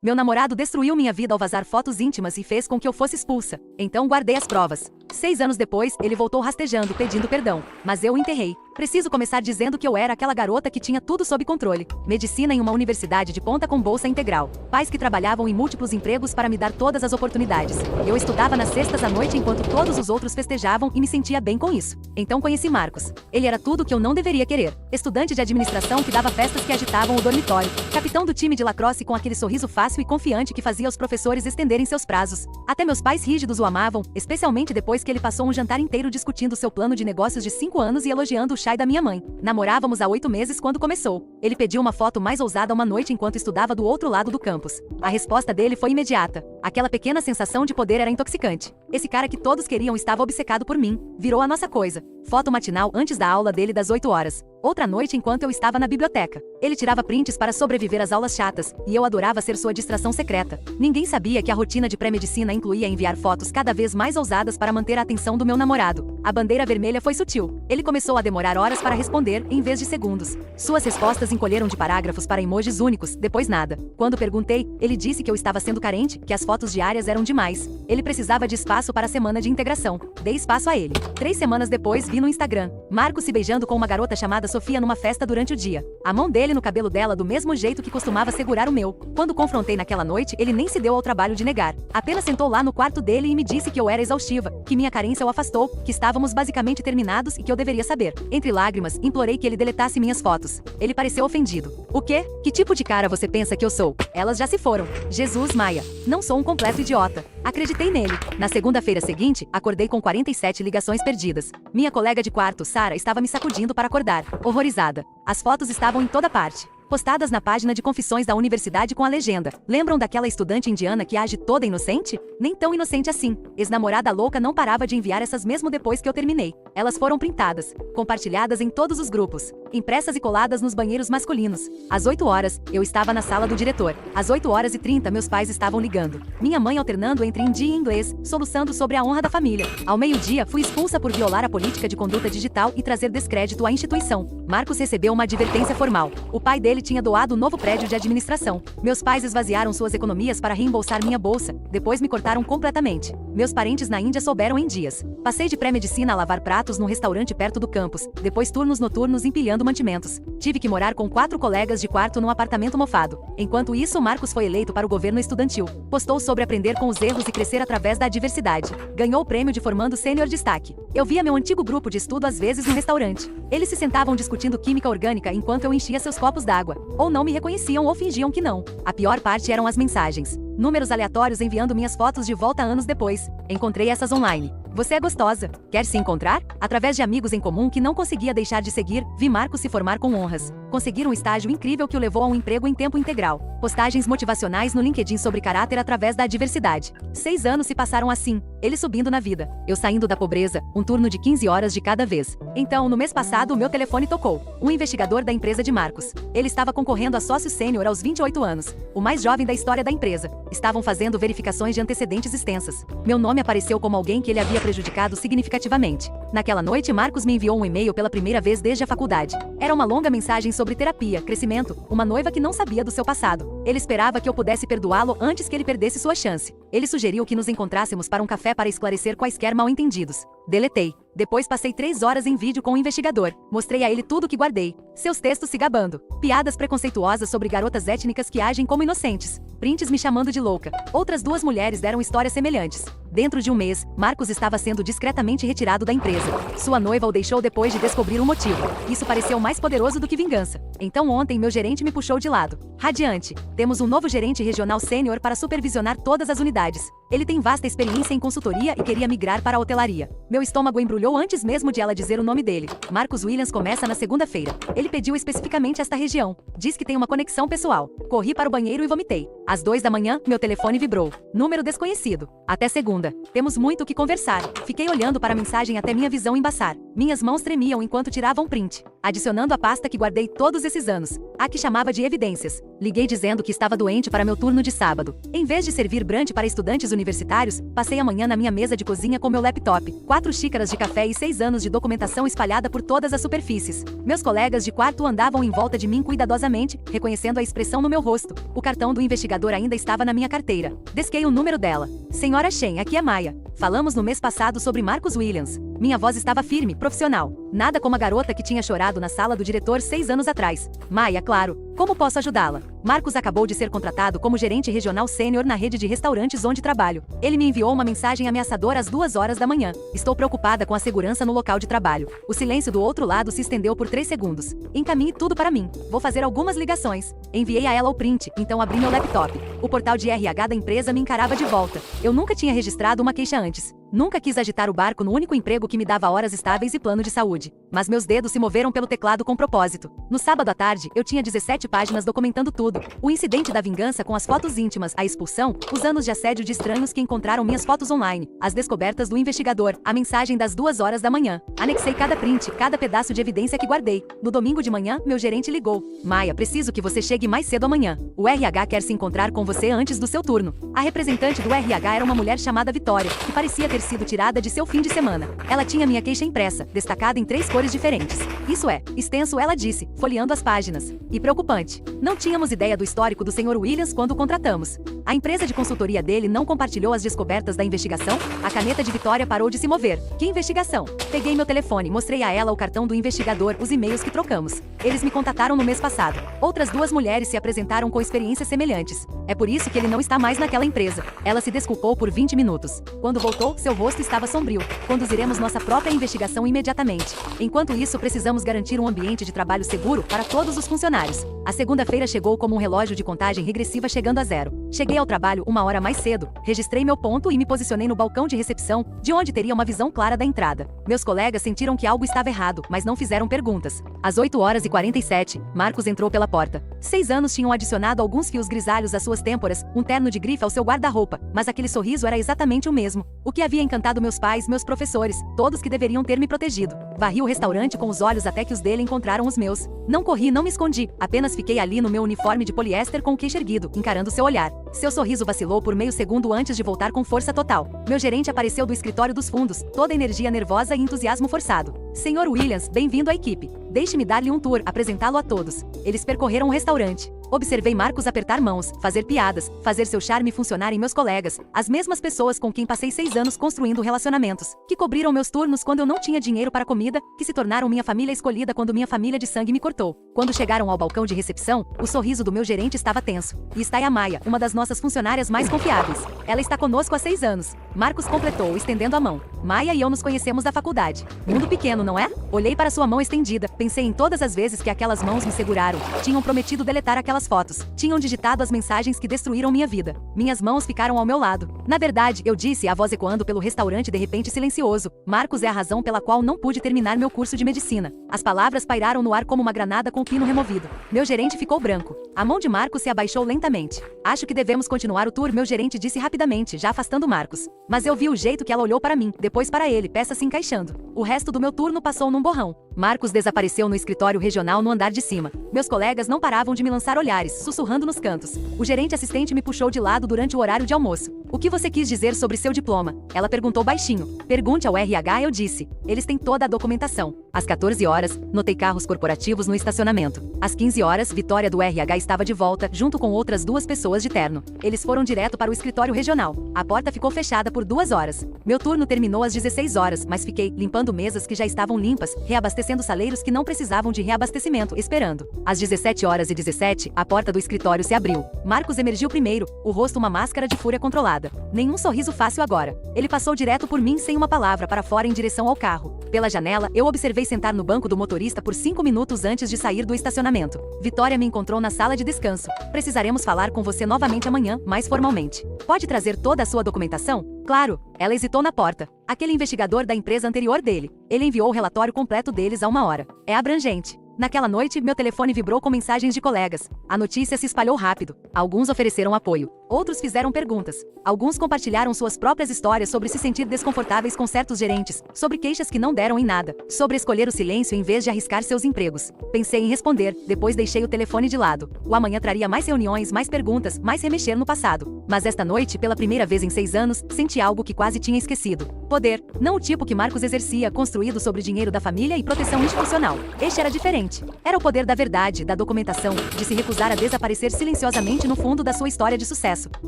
Meu namorado destruiu minha vida ao vazar fotos íntimas e fez com que eu fosse expulsa. Então guardei as provas. 6 anos depois, ele voltou rastejando, pedindo perdão. Mas eu o enterrei. Preciso começar dizendo que eu era aquela garota que tinha tudo sob controle. Medicina em uma universidade de ponta com bolsa integral. Pais que trabalhavam em múltiplos empregos para me dar todas as oportunidades. Eu estudava nas sextas à noite enquanto todos os outros festejavam e me sentia bem com isso. Então conheci Marcos. Ele era tudo que eu não deveria querer. Estudante de administração que dava festas que agitavam o dormitório. Capitão do time de lacrosse com aquele sorriso fácil e confiante que fazia os professores estenderem seus prazos. Até meus pais rígidos o amavam, especialmente depois que ele passou um jantar inteiro discutindo seu plano de negócios de 5 anos e elogiando o chai da minha mãe. Namorávamos há 8 meses quando começou. Ele pediu uma foto mais ousada uma noite enquanto estudava do outro lado do campus. A resposta dele foi imediata. Aquela pequena sensação de poder era intoxicante. Esse cara que todos queriam estava obcecado por mim. Virou a nossa coisa. Foto matinal antes da aula dele das 8 horas. Outra noite enquanto eu estava na biblioteca. Ele tirava prints para sobreviver às aulas chatas, e eu adorava ser sua distração secreta. Ninguém sabia que a rotina de pré-medicina incluía enviar fotos cada vez mais ousadas para manter a atenção do meu namorado. A bandeira vermelha foi sutil. Ele começou a demorar horas para responder, em vez de segundos. Suas respostas encolheram de parágrafos para emojis únicos, depois nada. Quando perguntei, ele disse que eu estava sendo carente, que as fotos diárias eram demais. Ele precisava de espaço para a semana de integração. Dei espaço a ele. 3 semanas depois vi no Instagram Marcos se beijando com uma garota chamada Sofia numa festa durante o dia. A mão dele no cabelo dela do mesmo jeito que costumava segurar o meu. Quando confrontei naquela noite, ele nem se deu ao trabalho de negar. Apenas sentou lá no quarto dele e me disse que eu era exaustiva, que minha carência o afastou, que estávamos basicamente terminados e que eu deveria saber. Entre lágrimas, implorei que ele deletasse minhas fotos. Ele pareceu ofendido. O quê? Que tipo de cara você pensa que eu sou? Elas já se foram. Jesus Maia. Não sou um completo idiota. Acreditei nele. Na segunda-feira seguinte, acordei com 47 ligações perdidas. Minha colega de quarto, Sara, estava me sacudindo para acordar, horrorizada. As fotos estavam em toda parte. Postadas na página de confissões da universidade com a legenda: lembram daquela estudante indiana que age toda inocente? Nem tão inocente assim. Ex-namorada louca não parava de enviar essas mesmo depois que eu terminei. Elas foram printadas, compartilhadas em todos os grupos, impressas e coladas nos banheiros masculinos. Às 8 horas, eu estava na sala do diretor. Às 8h30, meus pais estavam ligando. Minha mãe alternando entre hindi e inglês, soluçando sobre a honra da família. Ao meio-dia, fui expulsa por violar a política de conduta digital e trazer descrédito à instituição. Marcos recebeu uma advertência formal. O pai dele tinha doado o novo prédio de administração. Meus pais esvaziaram suas economias para reembolsar minha bolsa, depois me cortaram completamente. Meus parentes na Índia souberam em dias. Passei de pré-medicina a lavar pratos num restaurante perto do campus, depois turnos noturnos empilhando mantimentos. Tive que morar com 4 colegas de quarto num apartamento mofado. Enquanto isso, Marcos foi eleito para o governo estudantil. Postou sobre aprender com os erros e crescer através da adversidade. Ganhou o prêmio de formando sênior destaque. Eu via meu antigo grupo de estudo às vezes no restaurante. Eles se sentavam discutindo química orgânica enquanto eu enchia seus copos d'água. Ou não me reconheciam ou fingiam que não. A pior parte eram as mensagens. Números aleatórios enviando minhas fotos de volta anos depois. Encontrei essas online. Você é gostosa. Quer se encontrar? Através de amigos em comum que não conseguia deixar de seguir, vi Marcos se formar com honras. Conseguir um estágio incrível que o levou a um emprego em tempo integral. Postagens motivacionais no LinkedIn sobre caráter através da adversidade. 6 anos se passaram assim, ele subindo na vida, eu saindo da pobreza, um turno de 15 horas de cada vez. Então, no mês passado, o meu telefone tocou. Um investigador da empresa de Marcos. Ele estava concorrendo a sócio sênior aos 28 anos, o mais jovem da história da empresa. Estavam fazendo verificações de antecedentes extensas. Meu nome apareceu como alguém que ele havia prejudicado significativamente. Naquela noite, Marcos me enviou um e-mail pela primeira vez desde a faculdade. Era uma longa mensagem sobre terapia, crescimento, uma noiva que não sabia do seu passado. Ele esperava que eu pudesse perdoá-lo antes que ele perdesse sua chance. Ele sugeriu que nos encontrássemos para um café para esclarecer quaisquer mal-entendidos. Deletei. Depois passei 3 horas em vídeo com o investigador. Mostrei a ele tudo o que guardei. Seus textos se gabando. Piadas preconceituosas sobre garotas étnicas que agem como inocentes. Prints me chamando de louca. Outras 2 mulheres deram histórias semelhantes. Dentro de um mês, Marcos estava sendo discretamente retirado da empresa. Sua noiva o deixou depois de descobrir o motivo. Isso pareceu mais poderoso do que vingança. Então ontem meu gerente me puxou de lado. Radiante. Temos um novo gerente regional sênior para supervisionar todas as unidades. Ele tem vasta experiência em consultoria e queria migrar para a hotelaria. Meu estômago embrulhou antes mesmo de ela dizer o nome dele. Marcos Williams começa na segunda-feira. Ele pediu especificamente esta região. Diz que tem uma conexão pessoal. Corri para o banheiro e vomitei. Às 2 da manhã, meu telefone vibrou. Número desconhecido. Até segunda. Temos muito o que conversar. Fiquei olhando para a mensagem até minha visão embaçar. Minhas mãos tremiam enquanto tirava um print. Adicionando a pasta que guardei todos esses anos. A que chamava de evidências. Liguei dizendo que estava doente para meu turno de sábado. Em vez de servir brunch para estudantes universitários, passei a manhã na minha mesa de cozinha com meu laptop, 4 xícaras de café e 6 anos de documentação espalhada por todas as superfícies. Meus colegas de quarto andavam em volta de mim cuidadosamente, reconhecendo a expressão no meu rosto. O cartão do investigador investigador ainda estava na minha carteira. Desquei o número dela. Senhora Shen, aqui é Maia. Falamos no mês passado sobre Marcus Williams. Minha voz estava firme, profissional. Nada como a garota que tinha chorado na sala do diretor 6 anos atrás. Maia, claro. Como posso ajudá-la? Marcus acabou de ser contratado como gerente regional sênior na rede de restaurantes onde trabalho. Ele me enviou uma mensagem ameaçadora às 2 horas da manhã. Estou preocupada com a segurança no local de trabalho. O silêncio do outro lado se estendeu por 3 segundos. Encaminhe tudo para mim. Vou fazer algumas ligações. Enviei a ela o print, então abri meu laptop. O portal de RH da empresa me encarava de volta. Eu nunca tinha registrado uma queixa antes. Nunca quis agitar o barco no único emprego que me dava horas estáveis e plano de saúde. Mas meus dedos se moveram pelo teclado com propósito. No sábado à tarde, eu tinha 17 páginas documentando tudo. O incidente da vingança com as fotos íntimas, a expulsão, os anos de assédio de estranhos que encontraram minhas fotos online, as descobertas do investigador, a mensagem das 2 horas da manhã. Anexei cada print, cada pedaço de evidência que guardei. No domingo de manhã, meu gerente ligou. Maia, preciso que você chegue mais cedo amanhã. O RH quer se encontrar com você antes do seu turno. A representante do RH era uma mulher chamada Vitória, que parecia ter sido tirada de seu fim de semana. Ela tinha minha queixa impressa, destacada em 3 cores diferentes. Isso é, extenso, ela disse, folheando as páginas. E preocupante. Não tínhamos ideia do histórico do Sr. Williams quando o contratamos. A empresa de consultoria dele não compartilhou as descobertas da investigação? A caneta de Vitória parou de se mover. Que investigação? Peguei meu telefone, mostrei a ela o cartão do investigador, os e-mails que trocamos. Eles me contataram no mês passado. Outras 2 mulheres se apresentaram com experiências semelhantes. É por isso que ele não está mais naquela empresa. Ela se desculpou por 20 minutos. Quando voltou, seu rosto estava sombrio. Conduziremos nossa própria investigação imediatamente. Enquanto isso, precisamos garantir um ambiente de trabalho seguro para todos os funcionários. A segunda-feira chegou como um relógio de contagem regressiva chegando a 0. Cheguei ao trabalho 1 hora mais cedo, registrei meu ponto e me posicionei no balcão de recepção, de onde teria uma visão clara da entrada. Meus colegas sentiram que algo estava errado, mas não fizeram perguntas. Às 8 horas e 47, Marcus entrou pela porta. 6 anos tinham adicionado alguns fios grisalhos às suas têmporas, um terno de grife ao seu guarda-roupa, mas aquele sorriso era exatamente o mesmo. O que havia encantado meus pais, meus professores, todos que deveriam ter me protegido. Varri o restaurante com os olhos até que os dele encontraram os meus. Não corri, não me escondi, apenas fiquei ali no meu uniforme de poliéster com o queixo erguido, encarando seu olhar. Seu sorriso vacilou por meio segundo antes de voltar com força total. Meu gerente apareceu do escritório dos fundos, toda energia nervosa e entusiasmo forçado. Sr. Williams, bem-vindo à equipe. Deixe-me dar-lhe um tour, apresentá-lo a todos. Eles percorreram o restaurante. Observei Marcus apertar mãos, fazer piadas, fazer seu charme funcionar em meus colegas, as mesmas pessoas com quem passei 6 anos construindo relacionamentos, que cobriram meus turnos quando eu não tinha dinheiro para comida, que se tornaram minha família escolhida quando minha família de sangue me cortou. Quando chegaram ao balcão de recepção, o sorriso do meu gerente estava tenso. E está aí a Maia, uma das nossas funcionárias mais confiáveis. Ela está conosco há 6 anos. Marcus completou, estendendo a mão. Maia e eu nos conhecemos da faculdade. Mundo pequeno, não é? Olhei para sua mão estendida, pensei em todas as vezes que aquelas mãos me seguraram, tinham prometido deletar aquelas fotos, tinham digitado as mensagens que destruíram minha vida. Minhas mãos ficaram ao meu lado. Na verdade, eu disse, a voz ecoando pelo restaurante de repente silencioso, Marcus é a razão pela qual não pude terminar meu curso de medicina. As palavras pairaram no ar como uma granada com pino removido. Meu gerente ficou branco. A mão de Marcus se abaixou lentamente. Acho que devemos continuar o tour, meu gerente disse rapidamente, já afastando Marcus. Mas eu vi o jeito que ela olhou para mim, depois para ele, peças se encaixando. O resto do meu turno passou num borrão. Marcus desapareceu no escritório regional no andar de cima. Meus colegas não paravam de me lançar olhares, sussurrando nos cantos. O gerente assistente me puxou de lado durante o horário de almoço. O que você quis dizer sobre seu diploma? Ela perguntou baixinho. Pergunte ao RH, eu disse. Eles têm toda a documentação. Às 14 horas, notei carros corporativos no estacionamento. Às 15 horas, Vitória do RH estava de volta, junto com outras 2 pessoas de terno. Eles foram direto para o escritório regional. A porta ficou fechada por 2 horas. Meu turno terminou às 16 horas, mas fiquei limpando mesas que já estavam limpas, reabastecendo saleiros que não precisavam de reabastecimento, esperando. Às 17 horas e 17, a porta do escritório se abriu. Marcus emergiu primeiro, o rosto uma máscara de fúria controlada. Nenhum sorriso fácil agora. Ele passou direto por mim sem uma palavra para fora em direção ao carro. Pela janela, eu observei sentar no banco do motorista por 5 minutos antes de sair do estacionamento. Vitória me encontrou na sala de descanso. Precisaremos falar com você novamente amanhã, mais formalmente. Pode trazer toda a sua documentação? Claro. Ela hesitou na porta. Aquele investigador da empresa anterior dele. Ele enviou o relatório completo deles há 1 hora. É abrangente. Naquela noite, meu telefone vibrou com mensagens de colegas. A notícia se espalhou rápido. Alguns ofereceram apoio. Outros fizeram perguntas. Alguns compartilharam suas próprias histórias sobre se sentir desconfortáveis com certos gerentes, sobre queixas que não deram em nada, sobre escolher o silêncio em vez de arriscar seus empregos. Pensei em responder, depois deixei o telefone de lado. O amanhã traria mais reuniões, mais perguntas, mais remexer no passado. Mas esta noite, pela primeira vez em 6 anos, senti algo que quase tinha esquecido. Poder. Não o tipo que Marcus exercia, construído sobre dinheiro da família e proteção institucional. Este era diferente. print. Era o poder da verdade, da documentação, de se recusar a desaparecer silenciosamente no fundo da sua história de sucesso.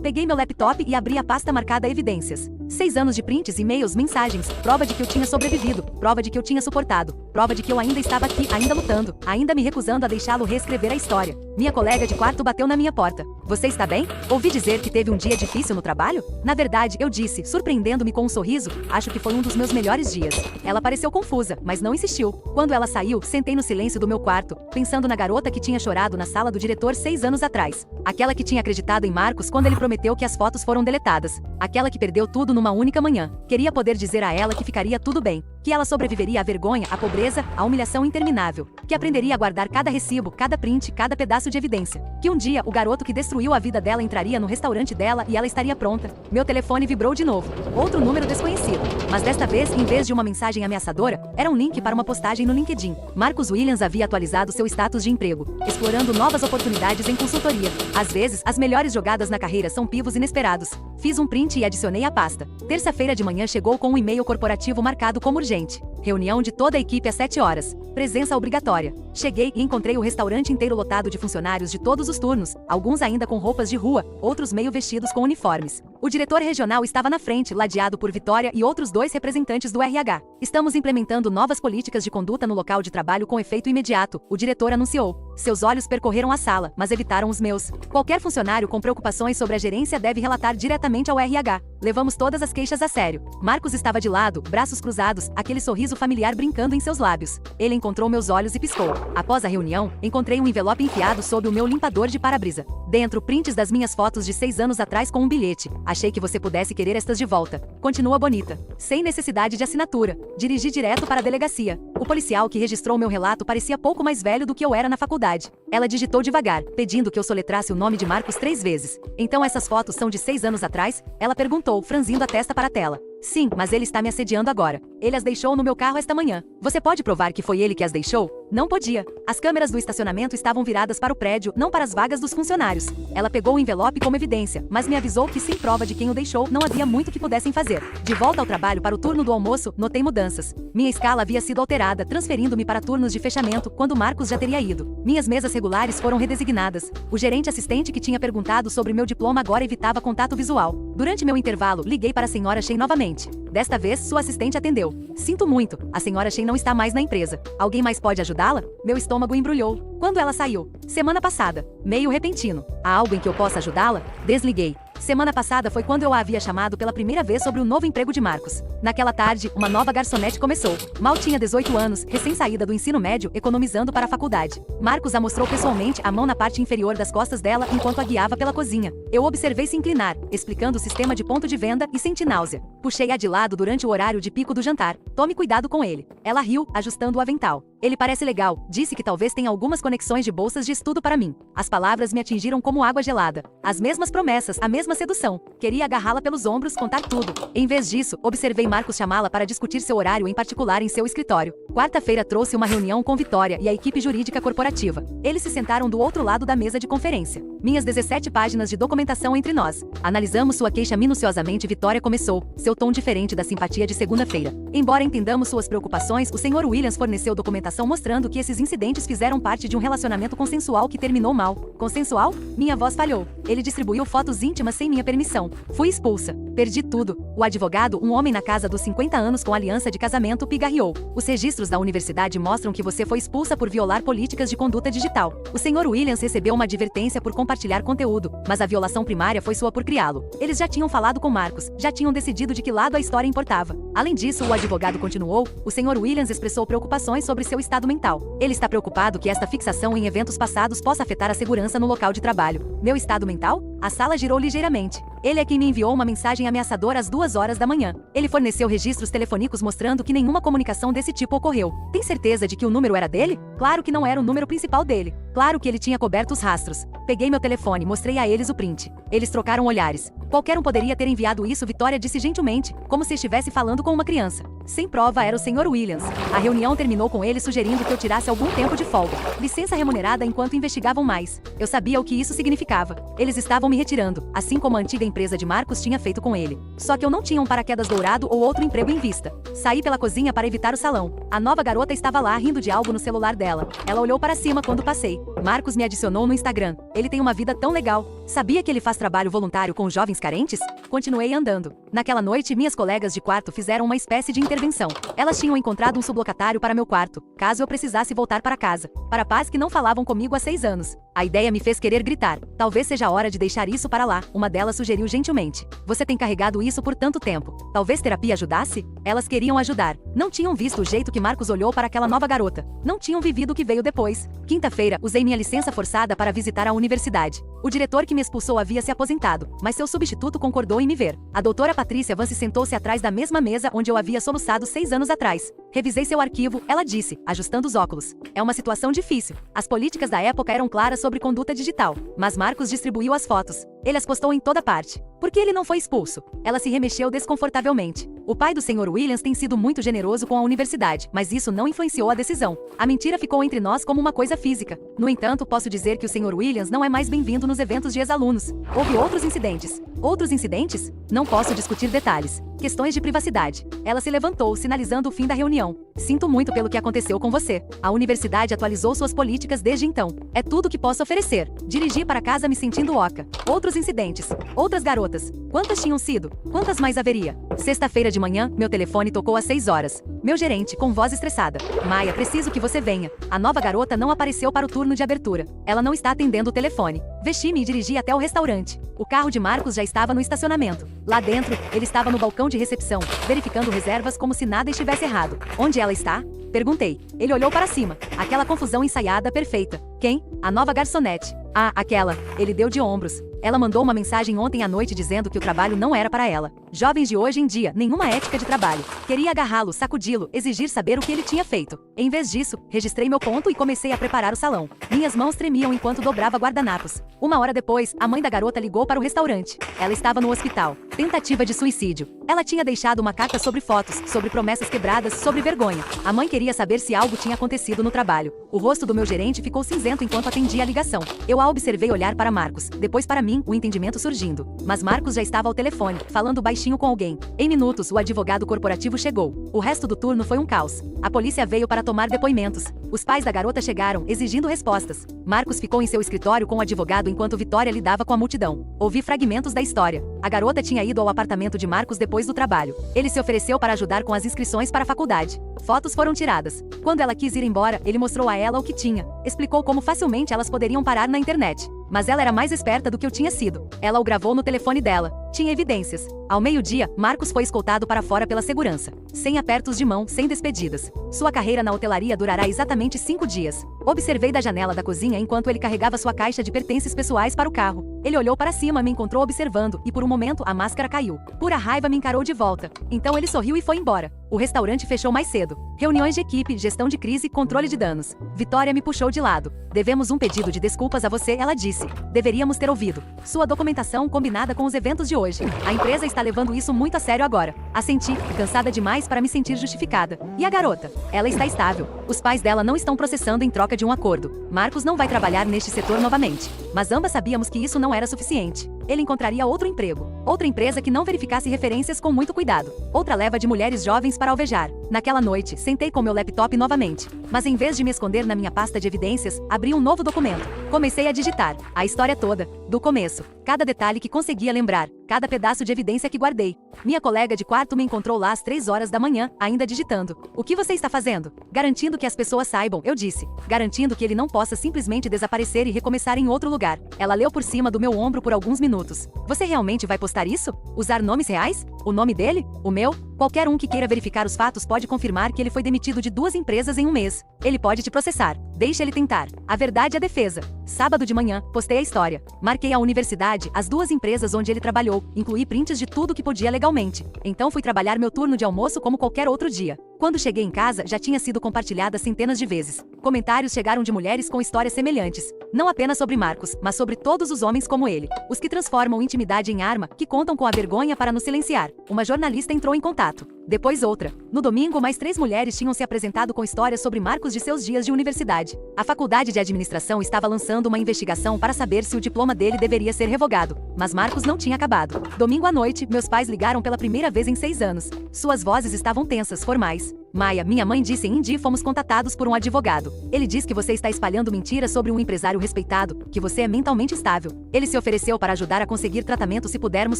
Peguei meu laptop e abri a pasta marcada Evidências. 6 anos de prints, e-mails, mensagens, prova de que eu tinha sobrevivido, prova de que eu tinha suportado, prova de que eu ainda estava aqui, ainda lutando, ainda me recusando a deixá-lo reescrever a história. Minha colega de quarto bateu na minha porta. Você está bem? Ouvi dizer que teve um dia difícil no trabalho? Na verdade, eu disse, surpreendendo-me com um sorriso, acho que foi um dos meus melhores dias. Ela pareceu confusa, mas não insistiu. Quando ela saiu, sentei no silêncio do meu quarto, pensando na garota que tinha chorado na sala do diretor 6 anos atrás. Aquela que tinha acreditado em Marcos quando ele prometeu que as fotos foram deletadas. Aquela que perdeu tudo numa única manhã. Queria poder dizer a ela que ficaria tudo bem, que ela sobreviveria à vergonha, à pobreza, à humilhação interminável, que aprenderia a guardar cada recibo, cada print, cada pedaço de evidência, que um dia o garoto que destruiu a vida dela entraria no restaurante dela e ela estaria pronta. Meu telefone vibrou de novo. Outro número desconhecido. Mas desta vez, em vez de uma mensagem ameaçadora, era um link para uma postagem no LinkedIn. Marcos Williams havia atualizado seu status de emprego, explorando novas oportunidades em consultoria. Às vezes, as melhores jogadas na carreira são pivos inesperados. Fiz um print e adicionei à pasta. Terça-feira de manhã chegou com um e-mail corporativo marcado como urgente. Reunião de toda a equipe às 7 horas. Presença obrigatória. Cheguei e encontrei o restaurante inteiro lotado de funcionários de todos os turnos, alguns ainda com roupas de rua, outros meio vestidos com uniformes. O diretor regional estava na frente, ladeado por Vitória e outros 2 representantes do RH. Estamos implementando novas políticas de conduta no local de trabalho com efeito imediato, o diretor anunciou. Seus olhos percorreram a sala, mas evitaram os meus. Qualquer funcionário com preocupações sobre a gerência deve relatar diretamente ao RH. Levamos todas as queixas a sério. Marcos estava de lado, braços cruzados, aquele sorriso familiar brincando em seus lábios. Ele encontrou meus olhos e piscou. Após a reunião, encontrei um envelope enfiado sob o meu limpador de para-brisa. Dentro, prints das minhas fotos de 6 anos atrás com um bilhete. Achei que você pudesse querer estas de volta. Continua bonita. Sem necessidade de assinatura. Dirigi direto para a delegacia. O policial que registrou meu relato parecia pouco mais velho do que eu era na faculdade. Ela digitou devagar, pedindo que eu soletrasse o nome de Marcos 3 vezes. Então essas fotos são de 6 anos atrás? Ela perguntou, franzindo a testa para a tela. Sim, mas ele está me assediando agora. Ele as deixou no meu carro esta manhã. Você pode provar que foi ele que as deixou? Não podia. As câmeras do estacionamento estavam viradas para o prédio, não para as vagas dos funcionários. Ela pegou o envelope como evidência, mas me avisou que sem prova de quem o deixou, não havia muito que pudessem fazer. De volta ao trabalho para o turno do almoço, notei mudanças. Minha escala havia sido alterada, transferindo-me para turnos de fechamento, quando Marcos já teria ido. Minhas mesas regulares foram redesignadas. O gerente assistente que tinha perguntado sobre meu diploma agora evitava contato visual. Durante meu intervalo, liguei para a senhora Shen novamente. Desta vez, sua assistente atendeu. Sinto muito, a senhora Shen não está mais na empresa. Alguém mais pode ajudá-la? Meu estômago embrulhou. Quando ela saiu? Semana passada. Meio repentino. Há algo em que eu possa ajudá-la? Desliguei. Semana passada foi quando eu a havia chamado pela primeira vez sobre o novo emprego de Marcos. Naquela tarde, uma nova garçonete começou. Mal tinha 18 anos, recém-saída do ensino médio, economizando para a faculdade. Marcos a mostrou pessoalmente, a mão na parte inferior das costas dela, enquanto a guiava pela cozinha. Eu observei se inclinar, explicando o sistema de ponto de venda, e senti náusea. Puxei-a de lado durante o horário de pico do jantar. Tome cuidado com ele. Ela riu, ajustando o avental. Ele parece legal, disse que talvez tenha algumas conexões de bolsas de estudo para mim. As palavras me atingiram como água gelada. As mesmas promessas, a mesma sedução. Queria agarrá-la pelos ombros, contar tudo. Em vez disso, observei Marcos chamá-la para discutir seu horário em particular em seu escritório. Quarta-feira trouxe uma reunião com Vitória e a equipe jurídica corporativa. Eles se sentaram do outro lado da mesa de conferência. Minhas 17 páginas de documentação entre nós. Analisamos sua queixa minuciosamente. Vitória começou, seu tom diferente da simpatia de segunda-feira. Embora entendamos suas preocupações, o Sr. Williams forneceu documentação mostrando que esses incidentes fizeram parte de um relacionamento consensual que terminou mal. Consensual? Minha voz falhou. Ele distribuiu fotos íntimas sem minha permissão. Fui expulsa. Perdi tudo. O advogado, um homem na casa dos 50 anos com aliança de casamento, pigarreou. Os registros da universidade mostram que você foi expulsa por violar políticas de conduta digital. O Sr. Williams recebeu uma advertência por compartilhar conteúdo, mas a violação primária foi sua por criá-lo. Eles já tinham falado com Marcos, já tinham decidido de que lado a história importava. Além disso, o advogado continuou, o Sr. Williams expressou preocupações sobre seu estado mental. Ele está preocupado que esta fixação em eventos passados possa afetar a segurança no local de trabalho. Meu estado mental? A sala girou ligeiramente. Ele é quem me enviou uma mensagem ameaçadora às 2 horas da manhã. Ele forneceu registros telefônicos mostrando que nenhuma comunicação desse tipo ocorreu. Tem certeza de que o número era dele? Claro que não era o número principal dele. Claro que ele tinha coberto os rastros. Peguei meu telefone, mostrei a eles o print. Eles trocaram olhares. Qualquer um poderia ter enviado isso, Vitória disse gentilmente, como se estivesse falando com uma criança. Sem prova era o Sr. Williams. A reunião terminou com ele sugerindo que eu tirasse algum tempo de folga. Licença remunerada enquanto investigavam mais. Eu sabia o que isso significava. Eles estavam me retirando, assim como a antiga empresa de Marcos tinha feito com ele. Só que eu não tinha um paraquedas dourado ou outro emprego em vista. Saí pela cozinha para evitar o salão. A nova garota estava lá rindo de algo no celular dela. Ela olhou para cima quando passei. Marcos me adicionou no Instagram. Ele tem uma vida tão legal. Sabia que ele faz trabalho voluntário com jovens carentes? Continuei andando. Naquela noite, minhas colegas de quarto fizeram uma espécie de intervenção. Elas tinham encontrado um sublocatário para meu quarto, caso eu precisasse voltar para casa. Para pais que não falavam comigo há 6 anos. A ideia me fez querer gritar. Talvez seja a hora de deixar isso para lá, uma delas sugeriu gentilmente. Você tem carregado isso por tanto tempo. Talvez terapia ajudasse? Elas queriam ajudar. Não tinham visto o jeito que Marcos olhou para aquela nova garota. Não tinham vivido o que veio depois. Quinta-feira, usei minha licença forçada para visitar a universidade. O diretor que me expulsou havia se aposentado, mas seu substituto concordou em me ver. A doutora Patrícia Vance sentou-se atrás da mesma mesa onde eu havia soluçado 6 anos atrás. Revisei seu arquivo, ela disse, ajustando os óculos. É uma situação difícil. As políticas da época eram claras sobre conduta digital, mas Marcos distribuiu as fotos. Ele as postou em toda parte. Por que ele não foi expulso? Ela se remexeu desconfortavelmente. O pai do Sr. Williams tem sido muito generoso com a universidade, mas isso não influenciou a decisão. A mentira ficou entre nós como uma coisa física. No entanto, posso dizer que o Sr. Williams não é mais bem-vindo nos eventos de ex-alunos. Houve outros incidentes. Outros incidentes? Não posso discutir detalhes. Questões de privacidade. Ela se levantou, sinalizando o fim da reunião. Sinto muito pelo que aconteceu com você. A universidade atualizou suas políticas desde então. É tudo que posso oferecer. Dirigi para casa me sentindo oca. Outros incidentes. Outras garotas. Quantas tinham sido? Quantas mais haveria? Sexta-feira de manhã, meu telefone tocou às 6 horas. Meu gerente, com voz estressada. Maia, preciso que você venha. A nova garota não apareceu para o turno de abertura. Ela não está atendendo o telefone. Vesti-me e dirigi até o restaurante. O carro de Marcos já estava no estacionamento. Lá dentro, ele estava no balcão de recepção, verificando reservas como se nada estivesse errado. Onde ela está? Perguntei. Ele olhou para cima. Aquela confusão ensaiada perfeita. Quem? A nova garçonete. Ah, aquela. Ele deu de ombros. Ela mandou uma mensagem ontem à noite dizendo que o trabalho não era para ela. Jovens de hoje em dia, nenhuma ética de trabalho. Queria agarrá-lo, sacudi-lo, exigir saber o que ele tinha feito. Em vez disso, registrei meu ponto e comecei a preparar o salão. Minhas mãos tremiam enquanto dobrava guardanapos. 1 hora depois, a mãe da garota ligou para o restaurante. Ela estava no hospital. Tentativa de suicídio. Ela tinha deixado uma carta sobre fotos, sobre promessas quebradas, sobre vergonha. A mãe queria saber se algo tinha acontecido no trabalho. O rosto do meu gerente ficou cinzento enquanto atendia a ligação. Eu a observei olhar para Marcos, depois para mim, o entendimento surgindo. Mas Marcos já estava ao telefone, falando baixinho com alguém. Em minutos, o advogado corporativo chegou. O resto do turno foi um caos. A polícia veio para tomar depoimentos. Os pais da garota chegaram, exigindo respostas. Marcos ficou em seu escritório com o advogado enquanto Vitória lidava com a multidão. Ouvi fragmentos da história. A garota tinha ido ao apartamento de Marcos depois do trabalho. Ele se ofereceu para ajudar com as inscrições para a faculdade. Fotos foram tiradas. Quando ela quis ir embora, ele mostrou a ela o que tinha. Explicou como facilmente elas poderiam parar na internet. Mas ela era mais esperta do que eu tinha sido. Ela o gravou no telefone dela. Tinha evidências. Ao meio-dia, Marcos foi escoltado para fora pela segurança. Sem apertos de mão, sem despedidas. Sua carreira na hotelaria durará exatamente 5 dias. Observei da janela da cozinha enquanto ele carregava sua caixa de pertences pessoais para o carro. Ele olhou para cima, me encontrou observando, e por um momento a máscara caiu. Pura raiva me encarou de volta. Então ele sorriu e foi embora. O restaurante fechou mais cedo. Reuniões de equipe, gestão de crise e controle de danos. Vitória me puxou de lado. Devemos um pedido de desculpas a você, ela disse. Deveríamos ter ouvido. Sua documentação combinada com os eventos de hoje. A empresa está levando isso muito a sério agora. Assenti, cansada demais para me sentir justificada. E a garota? Ela está estável. Os pais dela não estão processando em troca de um acordo. Marcos não vai trabalhar neste setor novamente. Mas ambas sabíamos que isso não era suficiente. Ele encontraria outro emprego. Outra empresa que não verificasse referências com muito cuidado. Outra leva de mulheres jovens para alvejar. Naquela noite, sentei com meu laptop novamente. Mas em vez de me esconder na minha pasta de evidências, abri um novo documento. Comecei a digitar. A história toda. Do começo. Cada detalhe que conseguia lembrar. Cada pedaço de evidência que guardei. Minha colega de quarto me encontrou lá às 3 horas da manhã, ainda digitando. O que você está fazendo? Garantindo que as pessoas saibam, eu disse. Garantindo que ele não possa simplesmente desaparecer e recomeçar em outro lugar. Ela leu por cima do meu ombro por alguns minutos. Você realmente vai postar isso? Usar nomes reais? O nome dele? O meu? Qualquer um que queira verificar os fatos pode confirmar que ele foi demitido de 2 empresas em um mês. Ele pode te processar. Deixe ele tentar. A verdade é a defesa. Sábado de manhã, postei a história. Marquei a universidade, as 2 empresas onde ele trabalhou, incluí prints de tudo que podia legalmente. Então fui trabalhar meu turno de almoço como qualquer outro dia. Quando cheguei em casa, já tinha sido compartilhada centenas de vezes. Comentários chegaram de mulheres com histórias semelhantes. Não apenas sobre Marcos, mas sobre todos os homens como ele. Os que transformam intimidade em arma, que contam com a vergonha para nos silenciar. Uma jornalista entrou em contato. depois outra. No domingo, mais 3 mulheres tinham se apresentado com histórias sobre Marcos de seus dias de universidade. A faculdade de administração estava lançando uma investigação para saber se o diploma dele deveria ser revogado, mas Marcos não tinha acabado. Domingo à noite, meus pais ligaram pela primeira vez em 6 anos. Suas vozes estavam tensas, formais. Maia, minha mãe disse em Indy, fomos contatados por um advogado. Ele diz que você está espalhando mentiras sobre um empresário respeitado, que você é mentalmente estável. Ele se ofereceu para ajudar a conseguir tratamento se pudermos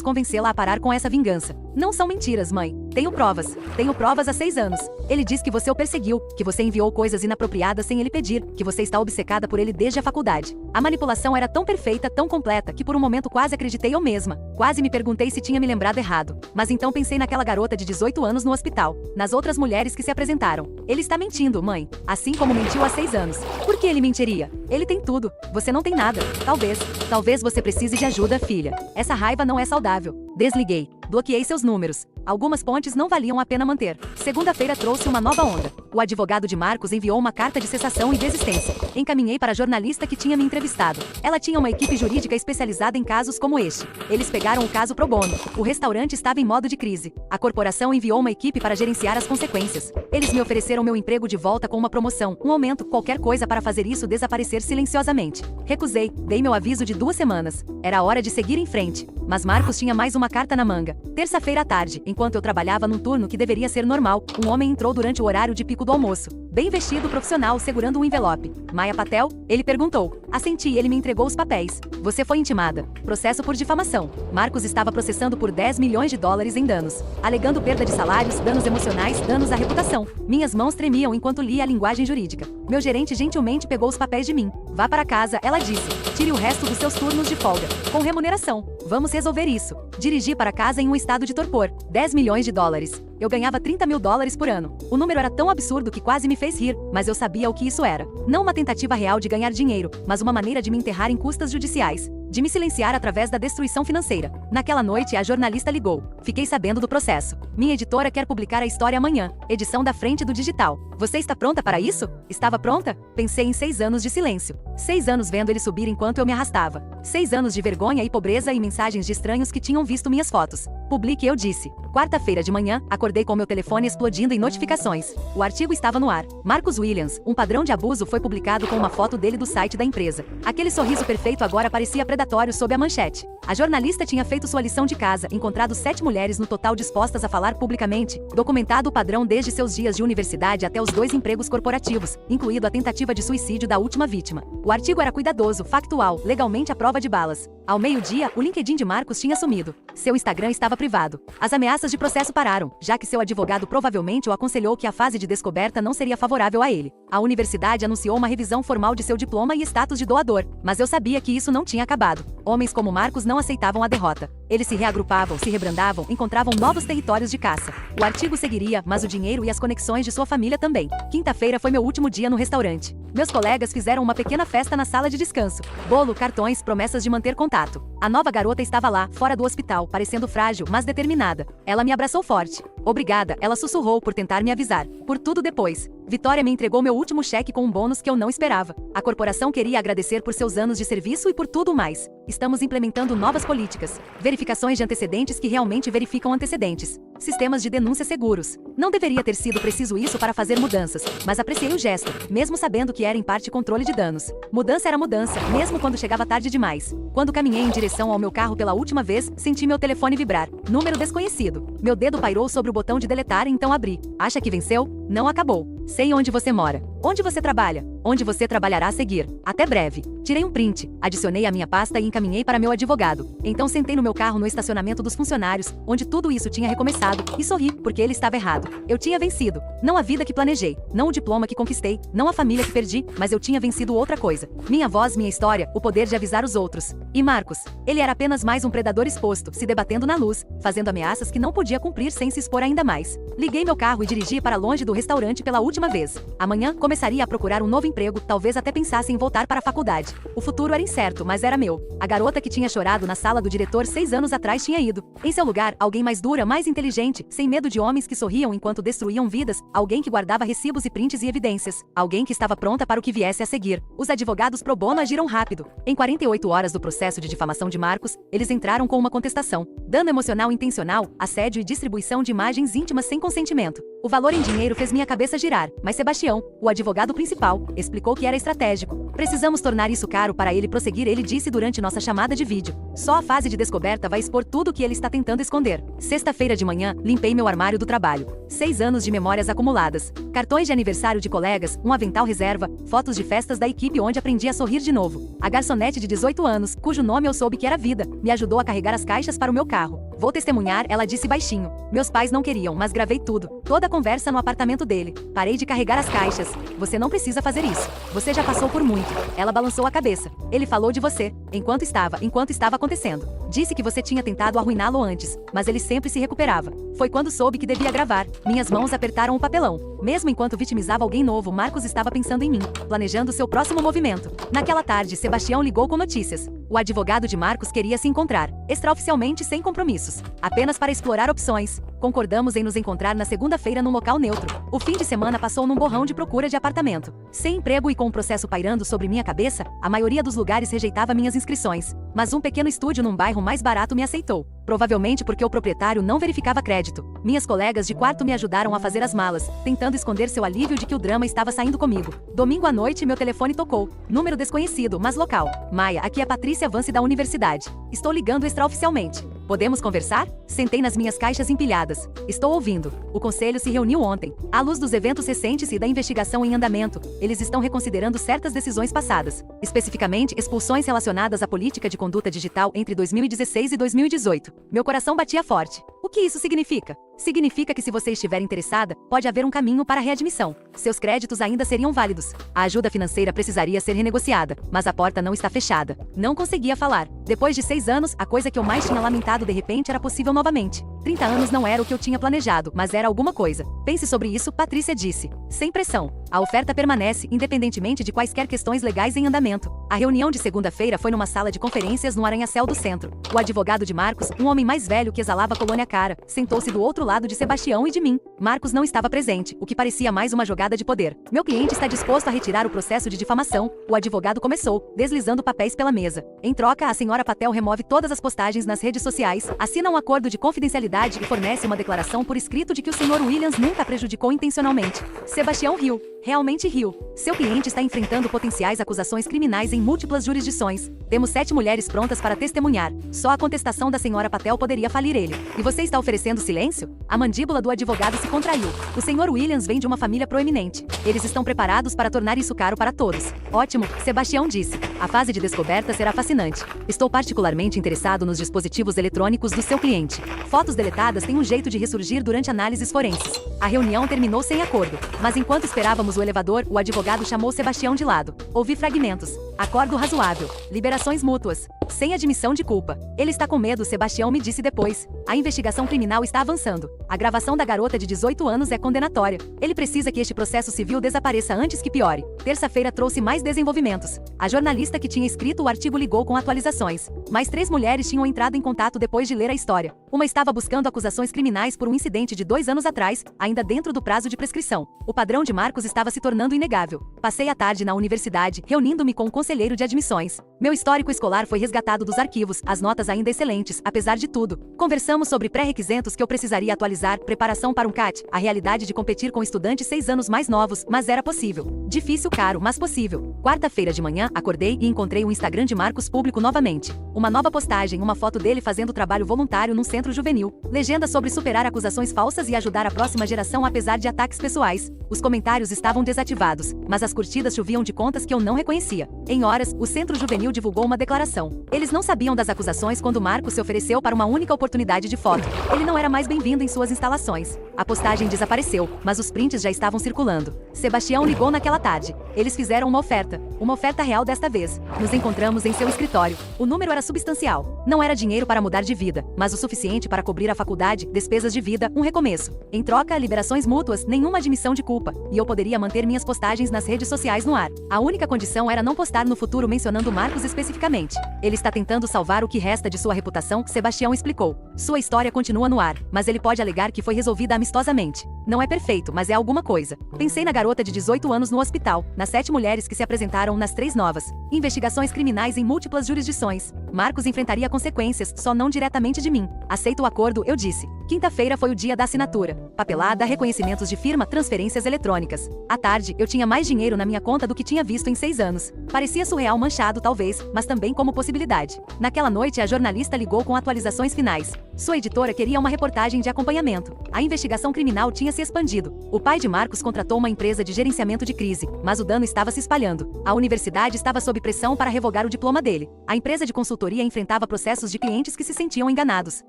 convencê-la a parar com essa vingança. Não são mentiras, mãe. Tenho provas. Tenho provas há 6 anos. Ele diz que você o perseguiu, que você enviou coisas inapropriadas sem ele pedir, que você está obcecada por ele desde a faculdade. A manipulação era tão perfeita, tão completa, que por um momento quase acreditei eu mesma. Quase me perguntei se tinha me lembrado errado. Mas então pensei naquela garota de 18 anos no hospital, nas outras mulheres que se apresentaram. Ele está mentindo, mãe. Assim como mentiu há 6 anos. Por que ele mentiria? Ele tem tudo. Você não tem nada. Talvez você precise de ajuda, filha. Essa raiva não é saudável. Desliguei. Bloqueei seus números. Algumas pontes não valiam a pena manter. Segunda-feira trouxe uma nova onda. O advogado de Marcos enviou uma carta de cessação e desistência. Encaminhei para a jornalista que tinha me entrevistado. Ela tinha uma equipe jurídica especializada em casos como este. Eles pegaram o caso pro bono. O restaurante estava em modo de crise. A corporação enviou uma equipe para gerenciar as consequências. Eles me ofereceram meu emprego de volta com uma promoção, um aumento, qualquer coisa para fazer isso desaparecer silenciosamente. Recusei. Dei meu aviso de 2 semanas. Era hora de seguir em frente. Mas Marcos tinha mais uma carta na manga. Terça-feira à tarde, enquanto eu trabalhava num turno que deveria ser normal, um homem entrou durante o horário de pico do almoço. Bem vestido, profissional, segurando um envelope. Maia Patel? Ele perguntou. Assenti e ele me entregou os papéis. Você foi intimada. Processo por difamação. Marcos estava processando por 10 milhões de dólares em danos, alegando perda de salários, danos emocionais, danos à reputação. Minhas mãos tremiam enquanto lia a linguagem jurídica. Meu gerente gentilmente pegou os papéis de mim. Vá para casa, ela disse. Tire o resto dos seus turnos de folga, com remuneração. Vamos resolver isso. Dirigi para casa em um estado de torpor. 10 milhões de dólares. Eu ganhava 30 mil dólares por ano. O número era tão absurdo que quase me fez rir, mas eu sabia o que isso era. Não uma tentativa real de ganhar dinheiro, mas uma maneira de me enterrar em custas judiciais. De me silenciar através da destruição financeira. Naquela noite, a jornalista ligou. Fiquei sabendo do processo. Minha editora quer publicar a história amanhã. Edição da frente do digital. Você está pronta para isso? Estava pronta? Pensei em 6 anos de silêncio. 6 anos vendo ele subir enquanto eu me arrastava. 6 anos de vergonha e pobreza e mensagens de estranhos que tinham visto minhas fotos. Publique, eu disse. Quarta-feira de manhã, acordei com meu telefone explodindo em notificações. O artigo estava no ar. Marcos Williams, um padrão de abuso, foi publicado com uma foto dele do site da empresa. Aquele sorriso perfeito agora parecia predatório sob a manchete. A jornalista tinha feito sua lição de casa, encontrado 7 mulheres no total dispostas a falar publicamente, documentado o padrão desde seus dias de universidade até os 2 empregos corporativos, incluído a tentativa de suicídio da última vítima. O artigo era cuidadoso, factual, legalmente à prova de balas. Ao meio-dia, o LinkedIn de Marcos tinha sumido. Seu Instagram estava privado. As ameaças de processo pararam, já que seu advogado provavelmente o aconselhou que a fase de descoberta não seria favorável a ele. A universidade anunciou uma revisão formal de seu diploma e status de doador, mas eu sabia que isso não tinha acabado. Homens como Marcos não aceitavam a derrota. Eles se reagrupavam, se rebrandavam, encontravam novos territórios de caça. O artigo seguiria, mas o dinheiro e as conexões de sua família também. Quinta-feira foi meu último dia no restaurante. Meus colegas fizeram uma pequena festa na sala de descanso. Bolo, cartões, promessas de manter contato. A nova garota estava lá, fora do hospital, parecendo frágil, mas determinada. Ela me abraçou forte. Obrigada, ela sussurrou por tentar me avisar. Por tudo depois. Vitória me entregou meu último cheque com um bônus que eu não esperava. A corporação queria agradecer por seus anos de serviço e por tudo mais. Estamos implementando novas políticas. Verificações de antecedentes que realmente verificam antecedentes. Sistemas de denúncia seguros. Não deveria ter sido preciso isso para fazer mudanças, mas apreciei o gesto, mesmo sabendo que era em parte controle de danos. Mudança era mudança, mesmo quando chegava tarde demais. Quando caminhei em direção ao meu carro pela última vez, senti meu telefone vibrar. Número desconhecido. Meu dedo pairou sobre o botão de deletar e então abri. Acha que venceu? Não acabou. Sei onde você mora. Onde você trabalha? Onde você trabalhará a seguir? Até breve. Tirei um print, adicionei à minha pasta e encaminhei para meu advogado. Então sentei no meu carro no estacionamento dos funcionários, onde tudo isso tinha recomeçado, e sorri, porque ele estava errado. Eu tinha vencido. Não a vida que planejei, não o diploma que conquistei, não a família que perdi, mas eu tinha vencido outra coisa. Minha voz, minha história, o poder de avisar os outros. E Marcos? Ele era apenas mais um predador exposto, se debatendo na luz, fazendo ameaças que não podia cumprir sem se expor ainda mais. Liguei meu carro e dirigi para longe do restaurante pela última vez. Amanhã começou começaria a procurar um novo emprego, talvez até pensasse em voltar para a faculdade. O futuro era incerto, mas era meu. A garota que tinha chorado na sala do diretor 6 anos atrás tinha ido. Em seu lugar, alguém mais dura, mais inteligente, sem medo de homens que sorriam enquanto destruíam vidas, alguém que guardava recibos e prints e evidências, alguém que estava pronta para o que viesse a seguir. Os advogados pro bono agiram rápido. Em 48 horas do processo de difamação de Marcos, eles entraram com uma contestação: dano emocional intencional, assédio e distribuição de imagens íntimas sem consentimento. O valor em dinheiro fez minha cabeça girar, mas Sebastião, o advogado principal, explicou que era estratégico. Precisamos tornar isso caro para ele prosseguir, ele disse durante nossa chamada de vídeo. Só a fase de descoberta vai expor tudo o que ele está tentando esconder. Sexta-feira de manhã, limpei meu armário do trabalho. 6 anos de memórias acumuladas. Cartões de aniversário de colegas, um avental reserva, fotos de festas da equipe onde aprendi a sorrir de novo. A garçonete de 18 anos, cujo nome eu soube que era Vida, me ajudou a carregar as caixas para o meu carro. Vou testemunhar, ela disse baixinho. Meus pais não queriam, mas gravei tudo. Toda a conversa no apartamento dele. Parei de carregar as caixas. Você não precisa fazer isso. Você já passou por muito. Ela balançou a cabeça. Ele falou de você, enquanto estava acontecendo. Disse que você tinha tentado arruiná-lo antes, mas ele sempre se recuperava. Foi quando soube que devia gravar. Minhas mãos apertaram o papelão. Mesmo enquanto vitimizava alguém novo, Marcos estava pensando em mim, planejando seu próximo movimento. Naquela tarde, Sebastião ligou com notícias. O advogado de Marcos queria se encontrar, extraoficialmente sem compromissos, apenas para explorar opções. Concordamos em nos encontrar na segunda-feira num local neutro. O fim de semana passou num borrão de procura de apartamento. Sem emprego e com o processo pairando sobre minha cabeça, a maioria dos lugares rejeitava minhas inscrições. Mas um pequeno estúdio num bairro mais barato me aceitou. Provavelmente porque o proprietário não verificava crédito. Minhas colegas de quarto me ajudaram a fazer as malas, tentando esconder seu alívio de que o drama estava saindo comigo. Domingo à noite, meu telefone tocou. Número desconhecido, mas local. Maia, aqui é Patrícia Vance da universidade. Estou ligando extraoficialmente. Podemos conversar? Sentei nas minhas caixas empilhadas. Estou ouvindo. O conselho se reuniu ontem. À luz dos eventos recentes e da investigação em andamento, eles estão reconsiderando certas decisões passadas. Especificamente, expulsões relacionadas à política de conduta digital entre 2016 e 2018. Meu coração batia forte. O que isso significa? Significa que se você estiver interessada, pode haver um caminho para a readmissão. Seus créditos ainda seriam válidos. A ajuda financeira precisaria ser renegociada, mas a porta não está fechada. Não conseguia falar. Depois de 6 anos, a coisa que eu mais tinha lamentado de repente era possível novamente. 30 anos não era o que eu tinha planejado, mas era alguma coisa. Pense sobre isso, Patrícia disse. Sem pressão. A oferta permanece, independentemente de quaisquer questões legais em andamento. A reunião de segunda-feira foi numa sala de conferências no arranha-céu do centro. O advogado de Marcos, um homem mais velho que exalava colônia cara, sentou-se do outro lado de Sebastião e de mim. Marcos não estava presente, o que parecia mais uma jogada de poder. Meu cliente está disposto a retirar o processo de difamação, o advogado começou, deslizando papéis pela mesa. Em troca, a senhora Patel remove todas as postagens nas redes sociais, assina um acordo de confidencialidade e fornece uma declaração por escrito de que o Sr. Williams nunca prejudicou intencionalmente. Sebastião riu. Realmente riu. Seu cliente está enfrentando potenciais acusações criminais em múltiplas jurisdições. Temos 7 mulheres prontas para testemunhar. Só a contestação da senhora Patel poderia falir ele. E você está oferecendo silêncio? A mandíbula do advogado se contraiu. O Sr. Williams vem de uma família proeminente. Eles estão preparados para tornar isso caro para todos. Ótimo, Sebastião disse. A fase de descoberta será fascinante. Estou particularmente interessado nos dispositivos eletrônicos do seu cliente. Fotos deletadas têm um jeito de ressurgir durante análises forenses. A reunião terminou sem acordo, mas enquanto esperávamos o elevador, o advogado chamou Sebastião de lado. Ouvi fragmentos. Acordo razoável. Liberações mútuas. Sem admissão de culpa. Ele está com medo, Sebastião me disse depois. A investigação criminal está avançando. A gravação da garota de 18 anos é condenatória. Ele precisa que este processo civil desapareça antes que piore. Terça-feira trouxe mais desenvolvimentos. A jornalista que tinha escrito o artigo ligou com atualizações. Mais 3 mulheres tinham entrado em contato depois de ler a história. Uma estava buscando acusações criminais por um incidente de 2 anos atrás, ainda dentro do prazo de prescrição. O padrão de Marcos estava se tornando inegável. Passei a tarde na universidade, reunindo-me com o conselheiro de admissões. Meu histórico escolar foi resgatado dos arquivos, as notas ainda excelentes, apesar de tudo. Conversamos sobre pré-requisitos que eu precisaria atualizar, preparação para um CAT, a realidade de competir com estudantes 6 anos mais novos, mas era possível. Difícil, caro, mas possível. Quarta-feira de manhã, acordei e encontrei o Instagram de Marcos público novamente. Uma nova postagem, uma foto dele fazendo trabalho voluntário num centro juvenil. Legenda sobre superar acusações falsas e ajudar a próxima geração apesar de ataques pessoais. Os comentários estavam desativados, mas as curtidas choviam de contas que eu não reconhecia. Em horas, o centro juvenil divulgou uma declaração. Eles não sabiam das acusações quando Marcos se ofereceu para uma única oportunidade de foto. Ele não era mais bem-vindo em suas instalações. A postagem desapareceu, mas os prints já estavam circulando. Sebastião ligou naquela tarde. Eles fizeram uma oferta real desta vez. Nos encontramos em seu escritório. O número era substancial. Não era dinheiro para mudar de vida, mas o suficiente para cobrir a faculdade, despesas de vida, um recomeço. Em troca, liberações mútuas, nenhuma admissão de culpa, e eu poderia manter minhas postagens nas redes sociais no ar. A única condição era não postar no futuro mencionando Marcos especificamente. Ele está tentando salvar o que resta de sua reputação, Sebastião explicou. Sua história continua no ar, mas ele pode alegar que foi resolvida amistosamente. Não é perfeito, mas é alguma coisa. Pensei na garota de 18 anos no hospital, nas 7 mulheres que se apresentaram nas 3 novas. Investigações criminais em múltiplas jurisdições. Marcos enfrentaria consequências, só não diretamente de mim. Aceito o acordo, eu disse. Quinta-feira foi o dia da assinatura. Papelada, reconhecimentos de firma, transferências eletrônicas. À tarde, eu tinha mais dinheiro na minha conta do que tinha visto em 6 anos. Parecia surreal manchado, talvez, mas também como possibilidade. Naquela noite, a jornalista ligou com atualizações finais. Sua editora queria uma reportagem de acompanhamento. A investigação criminal tinha se expandido. O pai de Marcos contratou uma empresa de gerenciamento de crise, mas o dano estava se espalhando. A universidade estava sob pressão para revogar o diploma dele. A empresa de consultoria enfrentava processos de clientes que se sentiam enganados.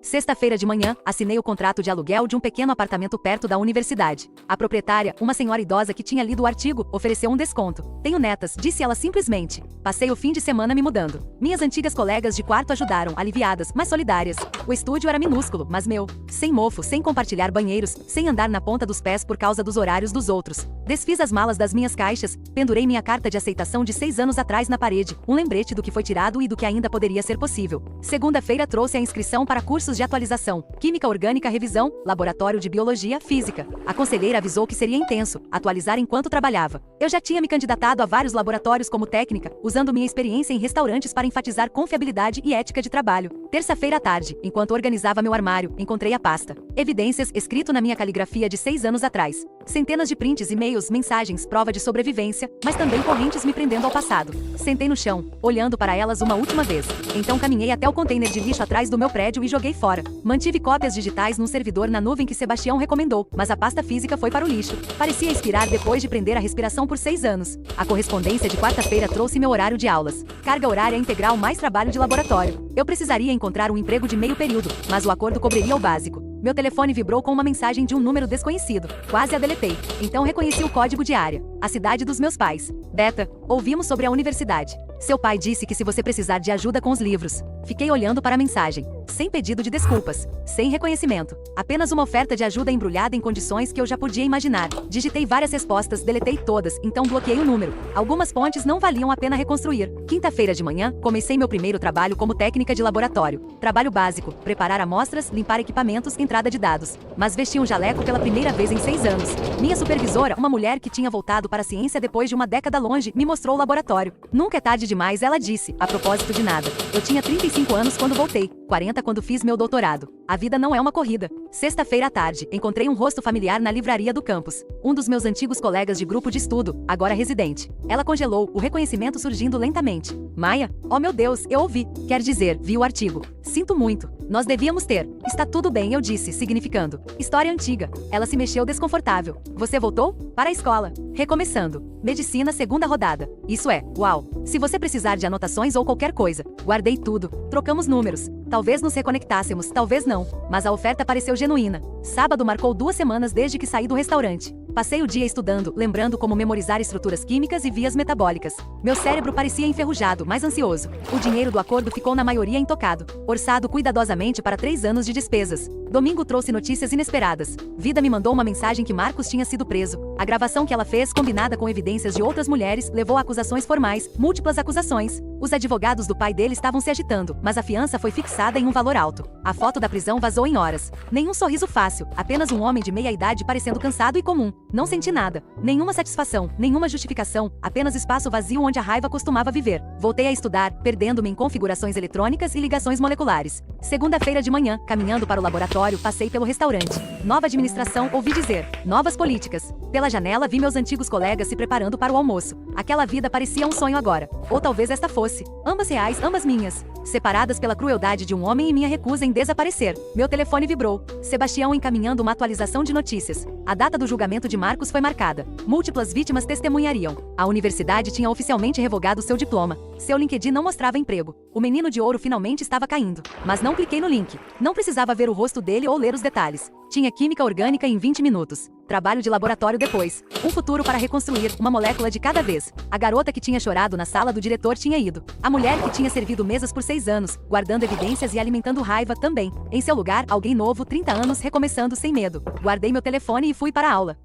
Sexta-feira de manhã, assinei o contrato de aluguel de um pequeno apartamento perto da universidade. A proprietária, uma senhora idosa que tinha lido o artigo, ofereceu um desconto. Tenho netas, disse ela simplesmente. Passei o fim de semana me mudando. Minhas antigas colegas de quarto ajudaram, aliviadas, mas solidárias. O estúdio era minúsculo, mas meu. Sem mofo, sem compartilhar banheiros, sem andar na ponta dos pés por causa dos horários dos outros. Desfiz as malas das minhas caixas, pendurei minha carta de aceitação de 6 anos atrás na parede, um lembrete do que foi tirado e do que ainda poderia ser possível. Segunda-feira trouxe a inscrição para cursos de atualização, Química Orgânica Revisão, Laboratório de Biologia, Física. A conselheira avisou que seria intenso, atualizar enquanto trabalhava. Eu já tinha me candidatado a vários laboratórios como técnica, usando minha experiência em restaurantes para enfatizar confiabilidade e ética de trabalho. Terça-feira à tarde, enquanto organizava meu armário, encontrei a pasta. Evidências, escrito na minha caligrafia de 6 anos atrás. Centenas de prints, e-mails, mensagens, prova de sobrevivência, mas também correntes me prendendo ao passado. Sentei no chão, olhando para elas uma última vez. Então caminhei até o container de lixo atrás do meu prédio e joguei fora. Mantive cópias digitais num servidor na nuvem que Sebastião recomendou, mas a pasta física foi para o lixo. Parecia expirar depois de prender a respiração por 6 anos. A correspondência de quarta-feira trouxe meu horário de aulas. Carga horária integral mais trabalho de laboratório. Eu precisaria encontrar um emprego de meio período, mas o acordo cobriria o básico. Meu telefone vibrou com uma mensagem de um número desconhecido. Quase a deletei. Então reconheci o código de área. A cidade dos meus pais. Beta, ouvimos sobre a universidade. Seu pai disse que se você precisar de ajuda com os livros. Fiquei olhando para a mensagem. Sem pedido de desculpas. Sem reconhecimento. Apenas uma oferta de ajuda embrulhada em condições que eu já podia imaginar. Digitei várias respostas, deletei todas, então bloqueei o número. Algumas pontes não valiam a pena reconstruir. Quinta-feira de manhã, comecei meu primeiro trabalho como técnica de laboratório. Trabalho básico, preparar amostras, limpar equipamentos, entrada de dados. Mas vesti um jaleco pela primeira vez em 6 anos. Minha supervisora, uma mulher que tinha voltado para a ciência depois de uma década longe, me mostrou o laboratório. Nunca é tarde demais, ela disse, a propósito de nada. Eu tinha 35 anos quando voltei, 40 quando fiz meu doutorado. A vida não é uma corrida. Sexta-feira à tarde, encontrei um rosto familiar na livraria do campus. Um dos meus antigos colegas de grupo de estudo, agora residente. Ela congelou, o reconhecimento surgindo lentamente. Maia? Oh meu Deus, eu ouvi. Quer dizer, vi o artigo. Sinto muito. Nós devíamos ter. Está tudo bem, eu disse, significando. História antiga. Ela se mexeu desconfortável. Você voltou? Para a escola. Recomeçando. Medicina, segunda rodada. Isso é, uau. Se você precisar de anotações ou qualquer coisa. Guardei tudo. Trocamos números. Talvez nos reconectássemos, talvez não. Mas a oferta pareceu genuína. Sábado marcou 2 semanas desde que saí do restaurante. Passei o dia estudando, lembrando como memorizar estruturas químicas e vias metabólicas. Meu cérebro parecia enferrujado, mas ansioso. O dinheiro do acordo ficou na maioria intocado. Orçado cuidadosamente para 3 anos de despesas. Domingo trouxe notícias inesperadas. Vida me mandou uma mensagem que Marcos tinha sido preso. A gravação que ela fez, combinada com evidências de outras mulheres, levou a acusações formais, múltiplas acusações. Os advogados do pai dele estavam se agitando, mas a fiança foi fixada em um valor alto. A foto da prisão vazou em horas. Nenhum sorriso fácil, apenas um homem de meia idade parecendo cansado e comum. Não senti nada. Nenhuma satisfação, nenhuma justificação, apenas espaço vazio onde a raiva costumava viver. Voltei a estudar, perdendo-me em configurações eletrônicas e ligações moleculares. Segunda-feira de manhã, caminhando para o laboratório, passei pelo restaurante. Nova administração, ouvi dizer. Novas políticas. Pela janela vi meus antigos colegas se preparando para o almoço. Aquela vida parecia um sonho agora. Ou talvez esta fosse. Ambas reais, ambas minhas. Separadas pela crueldade de um homem e minha recusa em desaparecer. Meu telefone vibrou. Sebastião encaminhando uma atualização de notícias. A data do julgamento de Marcos foi marcada. Múltiplas vítimas testemunhariam. A universidade tinha oficialmente revogado seu diploma. Seu LinkedIn não mostrava emprego. O menino de ouro finalmente estava caindo. Mas não cliquei no link. Não precisava ver o rosto dele ou ler os detalhes. Tinha química orgânica em 20 minutos. Trabalho de laboratório depois. Um futuro para reconstruir, uma molécula de cada vez. A garota que tinha chorado na sala do diretor tinha ido. A mulher que tinha servido mesas por 6 anos, guardando evidências e alimentando raiva também. Em seu lugar, alguém novo, 30 anos, recomeçando sem medo. Guardei meu telefone e fui para a aula.